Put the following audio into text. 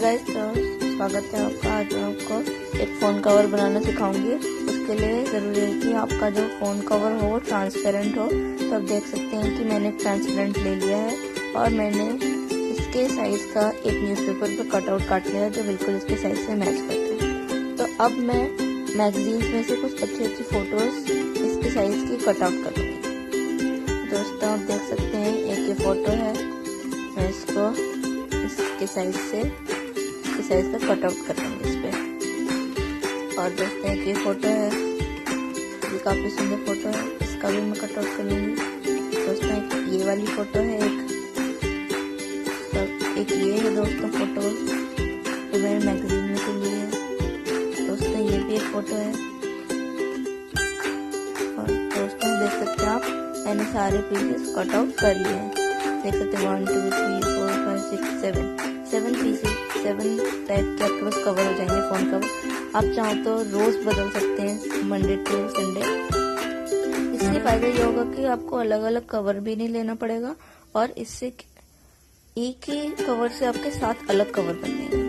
Guys, तो स्वागत है आपका। आज मैं आपको एक फ़ोन कवर बनाना सिखाऊंगी। उसके लिए ज़रूरी है कि आपका जो फ़ोन कवर हो ट्रांसपेरेंट हो। तो आप देख सकते हैं कि मैंने ट्रांसपेरेंट ले लिया है और मैंने इसके साइज़ का एक न्यूज़पेपर पर कटआउट काट लिया है जो बिल्कुल इसके साइज़ से मैच करता है। तो अब मैं मैगजीन्स में से कुछ अच्छी अच्छी फ़ोटोज़ इसके साइज़ की कटआउट करूँगी। दोस्तों, आप देख सकते हैं एक ये फ़ोटो है। मैं इसको इसके साइज का कट आउट कर लूँगी इस पे। और दोस्तों, एक ये फोटो है, ये काफ़ी सुंदर फोटो है, इसका भी मैं कट आउट कर लूँगी। दोस्तों, एक ये वाली फोटो है, एक ये है दोस्तों फोटो जो मैंने मैगजीन में से ली है। दोस्तों, ये भी एक फोटो है। और दोस्तों, देख सकते हैं आप, मैंने सारे पीसेस कट आउट कर लिए हैं। देख सकते हैं 1 2 3 4 5 6 7 पीसेस, 7 टाइप के आपके पास कवर हो जाएंगे फ़ोन कवर। आप चाहो तो रोज़ बदल सकते हैं, मंडे टू संडे। इससे फ़ायदा ये होगा कि आपको अलग अलग कवर भी नहीं लेना पड़ेगा और इससे एक ही कवर से आपके 7 अलग कवर बन जाएंगे।